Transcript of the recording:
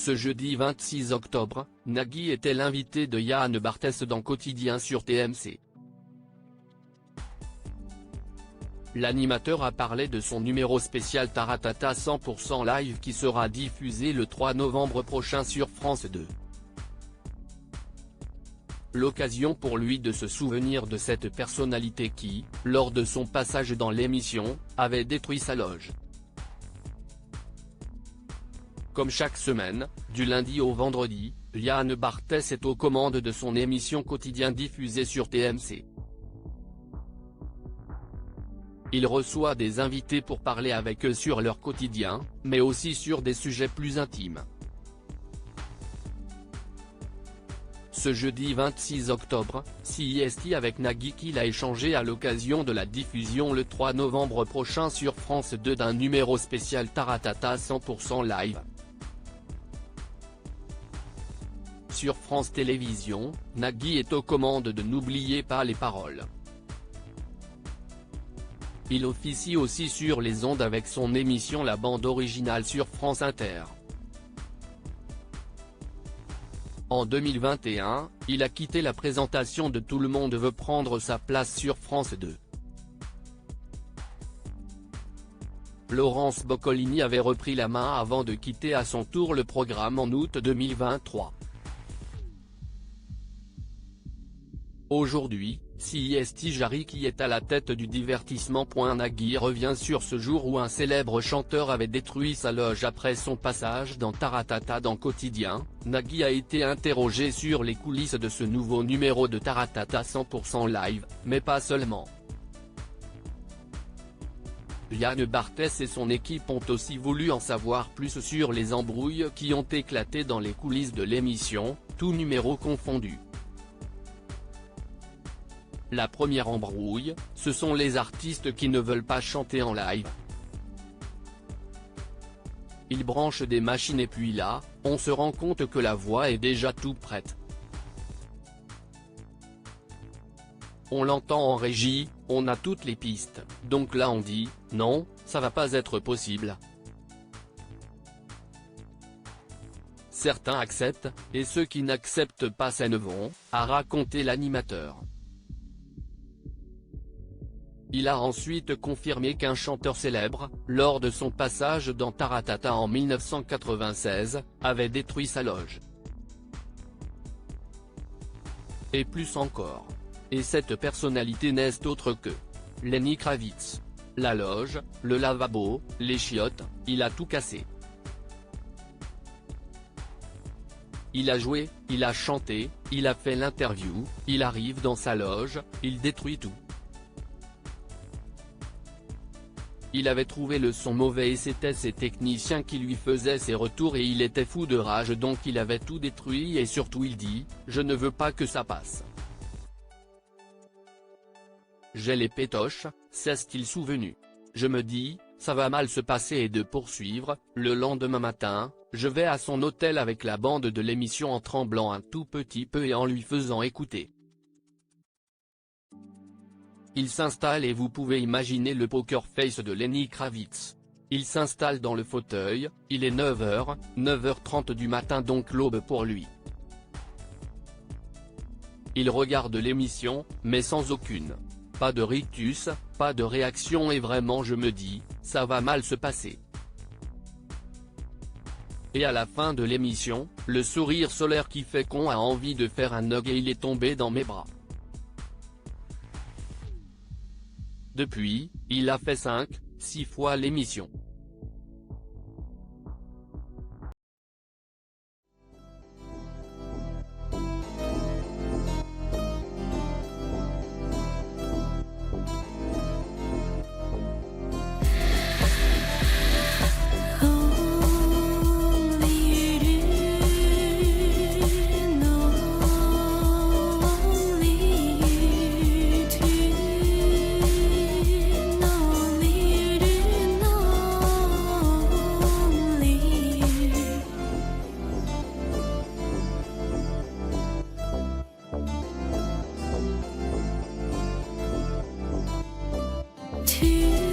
Ce jeudi 26 octobre, Nagui était l'invité de Yann Barthès dans Quotidien sur TMC. L'animateur a parlé de son numéro spécial Taratata 100% live qui sera diffusé le 3 novembre prochain sur France 2. L'occasion pour lui de se souvenir de cette personnalité qui, lors de son passage dans l'émission, avait détruit sa loge. Comme chaque semaine, du lundi au vendredi, Yann Barthès est aux commandes de son émission Quotidien diffusée sur TMC. Il reçoit des invités pour parler avec eux sur leur quotidien, mais aussi sur des sujets plus intimes. Ce jeudi 26 octobre, CIST avec Nagui qu'il a échangé à l'occasion de la diffusion le 3 novembre prochain sur France 2 d'un numéro spécial Taratata 100% live. Sur France Télévisions, Nagui est aux commandes de N'oubliez pas les paroles. Il officie aussi sur les ondes avec son émission La Bande Originale sur France Inter. En 2021, il a quitté la présentation de Tout le monde veut prendre sa place sur France 2. Laurence Boccolini avait repris la main avant de quitter à son tour le programme en août 2023. Aujourd'hui, CIST Jarry qui est à la tête du divertissement. Nagui revient sur ce jour où un célèbre chanteur avait détruit sa loge après son passage dans Taratata dans Quotidien. Nagui a été interrogé sur les coulisses de ce nouveau numéro de Taratata 100% live, mais pas seulement. Yann Barthès et son équipe ont aussi voulu en savoir plus sur les embrouilles qui ont éclaté dans les coulisses de l'émission, tout numéro confondu. La première embrouille, ce sont les artistes qui ne veulent pas chanter en live. Ils branchent des machines et puis là, on se rend compte que la voix est déjà tout prête. On l'entend en régie, on a toutes les pistes, donc là on dit, non, ça va pas être possible. Certains acceptent, et ceux qui n'acceptent pas s'en vont, a raconté l'animateur. Il a ensuite confirmé qu'un chanteur célèbre, lors de son passage dans Taratata en 1996, avait détruit sa loge. Et plus encore. Et cette personnalité n'est autre que Lenny Kravitz. La loge, le lavabo, les chiottes, il a tout cassé. Il a joué, il a chanté, il a fait l'interview, il arrive dans sa loge, il détruit tout. Il avait trouvé le son mauvais et c'était ses techniciens qui lui faisaient ses retours et il était fou de rage donc il avait tout détruit et surtout il dit, je ne veux pas que ça passe. J'ai les pétoches, s'est-il souvenu. Je me dis, ça va mal se passer et de poursuivre, le lendemain matin, je vais à son hôtel avec la bande de l'émission en tremblant un tout petit peu et en lui faisant écouter. Il s'installe et vous pouvez imaginer le poker face de Lenny Kravitz. Il s'installe dans le fauteuil, il est 9h, 9h30 du matin donc l'aube pour lui. Il regarde l'émission, mais sans aucune. Pas de rictus, pas de réaction et vraiment je me dis, ça va mal se passer. Et à la fin de l'émission, le sourire solaire qui fait qu'on a envie de faire un hug et il est tombé dans mes bras. Depuis, il a fait 5, 6 fois l'émission. To